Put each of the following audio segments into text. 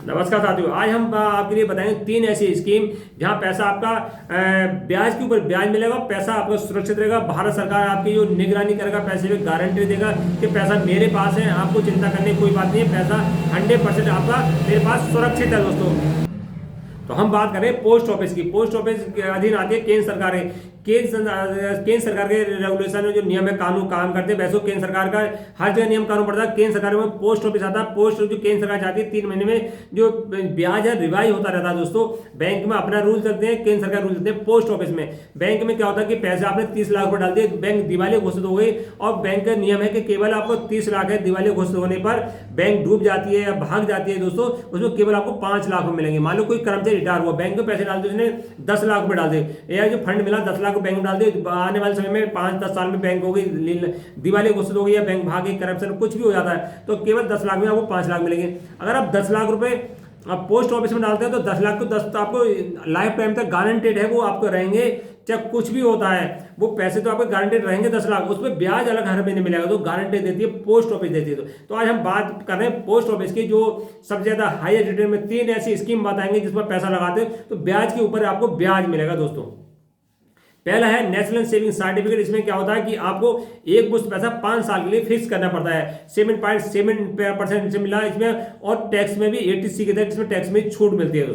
नमस्कार साथियों, आज हम आपके लिए बताएंगे 3 ऐसी स्कीम जहां पैसा आपका ब्याज के ऊपर ब्याज मिलेगा, पैसा आपका सुरक्षित रहेगा। भारत सरकार आपकी जो निगरानी करेगा, पैसे पे गारंटी देगा कि पैसा मेरे पास है, आपको चिंता करने की कोई बात नहीं है, पैसा 100% आपका मेरे पास सुरक्षित है दोस्तों। तो हम बात करें पोस्ट ऑफिस की। पोस्ट ऑफिस के अधीन आती है केंद्र सरकार है। केंद्र सरकार के रेगुलेशन में जो नियम है, कानून काम करते हैं, वैसे केंद्र सरकार का हर जगह नियम कानून पड़ता है। केंद्र सरकार में पोस्ट ऑफिस आता है। पोस्ट जो केंद्र सरकार चाहती है 3 महीने में जो ब्याज है रिवाइज होता रहता है दोस्तों। बैंक में अपना रूल चलते हैं, केंद्र सरकार रूल चलते हैं। पोस्ट ऑफिस में बैंक में क्या होता है कि पैसे आपने 30 लाख रुपए डाल दिए, बैंक दिवालिया घोषित हो गई और बैंक का नियम है कि केवल आपको 30 लाख है, दिवालिया घोषित होने पर बैंक डूब जाती है या भाग जाती है दोस्तों, उसमें केवल आपको 5 लाख रुपए मिलेंगे। मान लो कोई कर्मचारी रिटायर हुआ, बैंक में पैसे डाल दिए, उसने 10 लाख रुपए डाल दिए, या जो फंड मिला 10 लाख बैंक में डाल दिए, आने वाले समय में 5-10 साल में बैंक हो गई दिवालिया घोषित हो गई या बैंक भागे, करप्शन कुछ भी हो जाता है, तो केवल 10 लाख में आपको 5 लाख मिलेंगे। अगर आप 10 लाख रुपए आप पोस्ट ऑफिस में डालते हैं तो 10 लाख को 10 तो आपको लाइफ टाइम तक गारंटेड है, वो आपको रहेंगे। चाहे कुछ भी होता है वो पैसे तो आपको गारंटेड रहेंगे 10 लाख, उसमें ब्याज अलग हर महीने मिलेगा, तो गारंटी देती है पोस्ट ऑफिस देती है। तो आज हम बात कर रहे हैं पोस्ट ऑफिस की, जो सबसे ज्यादा हाईएस्ट रिटर्न में 3 ऐसी स्कीम बताएंगे जिसमें पैसा लगाते हैं तो ब्याज के ऊपर आपको ब्याज मिलेगा दोस्तों। पहला है नेशनल सेविंग सर्टिफिकेट। इसमें क्या होता है कि आपको एक मुश्त पैसा 5 साल के लिए फिक्स करना पड़ता है। 7.7% से मिला इसमें, और टैक्स में भी 80C के तहत इसमें टैक्स में छूट मिलती है।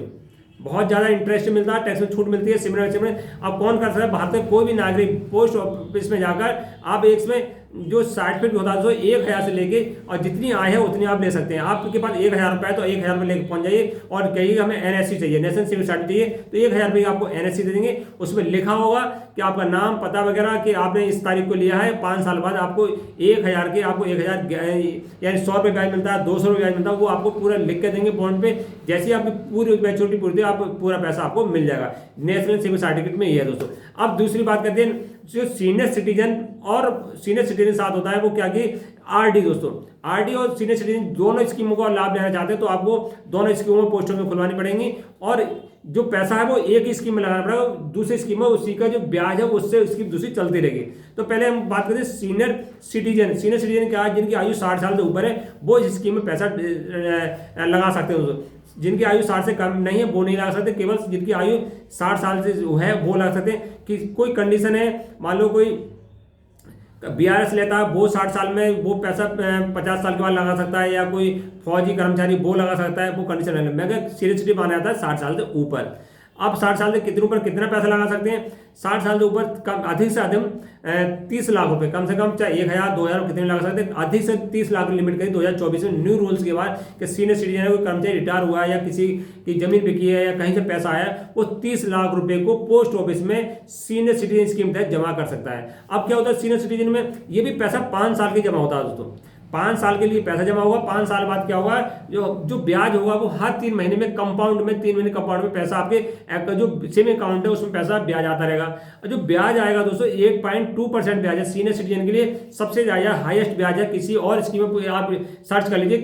बहुत ज्यादा इंटरेस्ट मिलता है, टैक्स में छूट मिलती है। सिमरन अब कौन कर सकता है? भारत में कोई भी नागरिक पोस्ट ऑफिस में जाकर आप इसमें जो सर्टिफिकेट होता है 1,000 से लेके और जितनी आय है उतनी आप ले सकते हैं। आपके पास 1,000 रुपए है तो 1,000 रुपए लेके पहुंच जाइए और कहिए हमें NSC चाहिए, नेशनल सेविंग सर्टिफिकेट चाहिए, तो 1,000 रुपये आपको NSC दे देंगे। उसमें लिखा होगा कि आपका नाम, पता वगैरह, कि आपने इस तारीख को लिया है, 5 साल बाद आपको 1,000 के आपको 1,000 यानी 100 रुपये ब्याज मिलता है, 200 रुपये ब्याज मिलता है, वो आपको पूरा लिख के देंगे बॉन्ड पे। जैसे ही आपकी पूरी मैच्योरिटी पूरी आप पूरा पैसा आपको मिल जाएगा। नेशनल सेविंग सर्टिफिकेट में ये है दोस्तों। अब दूसरी बात करते हैं, जो सीनियर सिटीजन और सीनियर सिटीजन साथ होता है वो क्या कि RD दोस्तों। RD और सीनियर सिटीजन दोनों स्कीमों का लाभ लेना चाहते हैं तो आपको दोनों स्कीमों में पोस्टों में खुलवानी पड़ेंगी, और जो पैसा है वो एक ही स्कीम में लगाना पड़ेगा, दूसरी स्कीम में उसी का जो ब्याज है उससे स्कीम दूसरी चलती रहेगी। तो पहले हम बात करते हैं सीनियर सिटीजन। सीनियर सिटीजन क्या है? जिनकी आयु 60 साल से ऊपर है वो इस स्कीम में पैसा लगा सकते हैं दोस्तों। जिनकी आयु 60 से कम नहीं है वो नहीं लगा सकते, केवल जिनकी आयु 60 साल से है वो लगा सकते हैं। कि कोई कंडीशन है, मान लो कोई BRS लेता है वो 60 साल में वो पैसा 50 साल के बाद लगा सकता है, या कोई फौजी कर्मचारी वो लगा सकता है, वो कंडीशन है। मैं सीनियर सिटीजन माना जाता है 60 साल से ऊपर। अब 60 साल से कितने ऊपर कितना पैसा लगा सकते हैं? 60 साल से ऊपर अधिक से अधिक 30 लाख रुपए, कम से कम चाहे 1,000 2,000 कितने लगा सकते हैं, अधिक से 30 लाख लिमिट करी 2024 में न्यू रूल्स के बाद कि सीनियर सिटीजन है, कोई कर्मचारी रिटायर हुआ है या किसी की जमीन बिकी है या कहीं से पैसा आया, वो 30 लाख रुपए को पोस्ट ऑफिस में सीनियर सिटीजन स्कीम तहत जमा कर सकता है। अब क्या होता है सीनियर सिटीजन में? ये भी पैसा 5 साल के जमा होता है दोस्तों। 5 साल के लिए पैसा जमा होगा, 5 साल बाद क्या होगा, जो ब्याज होगा वो हर 3 महीने में कंपाउंड में 3 महीने कंपाउंड में पैसा आपके जो सेविंग अकाउंट है उसमें पैसा ब्याज आता रहेगा। और जो ब्याज आएगा दोस्तों 8.2% ब्याज है सीनियर सिटीजन के लिए, सबसे ज्यादा हाईएस्ट ब्याज है। किसी और स्कीम में आप सर्च कर लीजिए,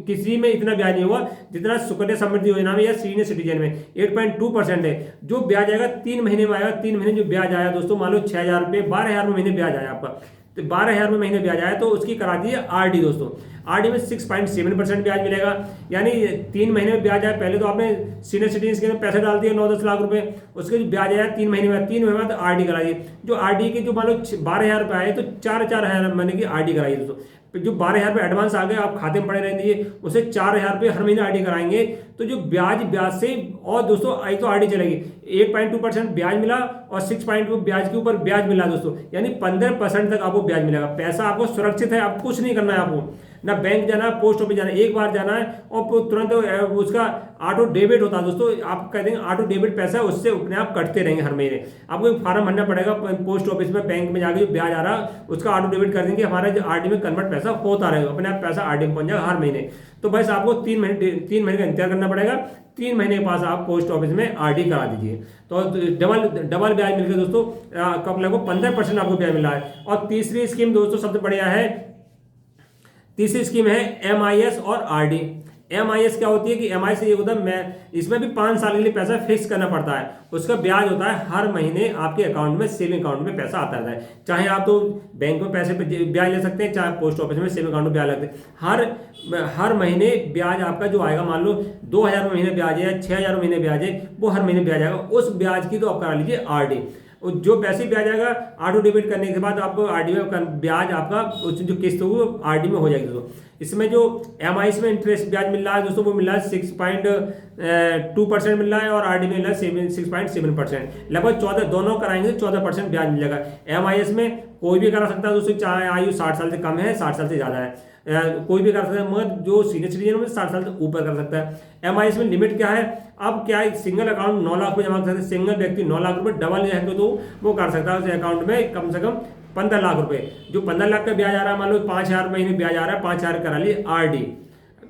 किसी में इतना ब्याज नहीं होगा जितना सुकन्या समृद्धि योजना में या सीनियर सिटीजन में 8.2% है। जो ब्याज आएगा 3 महीने में आएगा। 3 महीने जो ब्याज आया दोस्तों, मान लो 6,000 रुपये, 12,000 महीने ब्याज आया आपका, तो 12,000 में महीने ब्याज आया तो उसकी करा दीजिए RD दोस्तों। RD में 6.7% ब्याज मिलेगा, यानी 3 महीने में ब्याज आया। पहले तो आपने सीनियर सिटीजन के पैसे डाल दिए 9-10 लाख रुपए, उसके जो ब्याज आया 3 महीने में, 3 महीने बाद RD कराइए। जो RD के जो मान लो 12,000 रुपये आए तो 4,000 महीने की RD कराइए दोस्तों। जो 12,000 रुपये एडवांस आ गए आप खाते में पड़े रह दीजिए, उसे 4,000 रुपये हर महीने RD कराएंगे तो जो ब्याज से, और दोस्तों आई तो RD चलेगी, 8.2% ब्याज मिला और 6.2 ब्याज के ऊपर ब्याज मिला दोस्तों, यानी 15% तक आपको ब्याज मिलेगा। पैसा आपको सुरक्षित है, आपको कुछ नहीं करना है, आपको ना बैंक जाना है, पोस्ट ऑफिस जाना है, एक बार जाना है और तुरंत उसका ऑटो डेबिट होता है दोस्तों। आप कह देंगे ऑटो डेबिट पैसा उससे अपने आप कटते रहेंगे हर महीने। आपको एक फॉर्म भरना पड़ेगा पोस्ट ऑफिस में, बैंक में जाके जो ब्याज आ रहा है उसका ऑटो डेबिट कर देंगे, हमारा जो RD में कन्वर्ट पैसा होता रहेगा, अपने आप पैसा RD में पहुंच जाएगा हर महीने। तो बस आपको 3 महीने का इंतजार करना पड़ेगा। 3 महीने के पास आप पोस्ट ऑफिस में RD करा दीजिए तो डबल ब्याज मिल गया दोस्तों। कब लगभग 15% आपको ब्याज मिल रहा है। और तीसरी स्कीम दोस्तों सबसे बढ़िया है, तीसरी स्कीम है MIS और RD। MIS क्या होती है कि MIS ये होता है, मैं इसमें भी 5 साल के लिए पैसा फिक्स करना पड़ता है। उसका ब्याज होता है हर महीने आपके अकाउंट में, सेविंग अकाउंट में पैसा आता रहता है। चाहे आप तो बैंक में पैसे पे ब्याज ले सकते हैं, चाहे पोस्ट ऑफिस में सेविंग अकाउंट में ब्याज लगते हैं। हर महीने ब्याज आपका जो आएगा, मान लो 2,000 महीने ब्याज है, 6,000 महीने ब्याज है, वो हर महीने ब्याज आएगा। उस ब्याज की तो आप करा लीजिए RD। जो पैसे ब्याज आएगा ऑटो डेबिट करने के बाद आपको RD में ब्याज आपका जो किस्त होगी वो RD में हो जाएगी दोस्तों। इसमें जो MIS में इंटरेस्ट ब्याज मिल रहा है दोस्तों, वो मिल रहा है 6.2% मिल रहा है, और RD में मिल रहा है 6.7%। लगभग 14, दोनों कराएंगे तो 14% ब्याज मिलेगा। MIS में कोई भी करा सकता है दोस्तों, चाहे आयु 60 साल से कम है, 60 साल से ज़्यादा है, कोई भी कर सकता है, मगर जो सीनियर सिटीजन है 60 साल से ऊपर कर सकता है। MIS में लिमिट क्या है, अब क्या है, सिंगल अकाउंट 9 लाख रुपये जमा कर सकते हैं, सिंगल व्यक्ति 9 लाख रुपये, डबल है तो वो कर सकता है उस अकाउंट में कम से कम 15 लाख रुपए। जो 15 लाख का ब्याज आ रहा है, मान लो 5,000 महीने ब्याज आ रहा है, 5,000 करा लिए RD।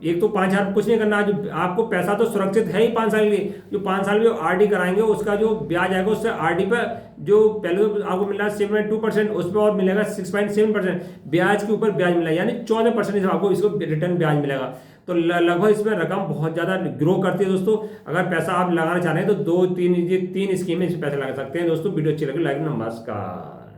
एक तो 5,000 कुछ नहीं करना, जो आपको पैसा तो सुरक्षित है ही 5 साल के लिए, जो 5 साल में RD कराएंगे उसका जो ब्याज आएगा, उससे RD पर जो पहले तो आपको मिल रहा है 7.2%, उसमें और मिलेगा 6.7% ब्याज के ऊपर ब्याज मिलेगा, यानी 14% आपको इसको रिटर्न ब्याज मिलेगा। तो लगभग इसमें रकम बहुत ज़्यादा ग्रो करती है दोस्तों। अगर पैसा आप लगाना चाह रहे हैं तो 2-3 स्कीमें पैसा लगा सकते हैं दोस्तों। वीडियो अच्छी लगे लाइक, नमस्कार।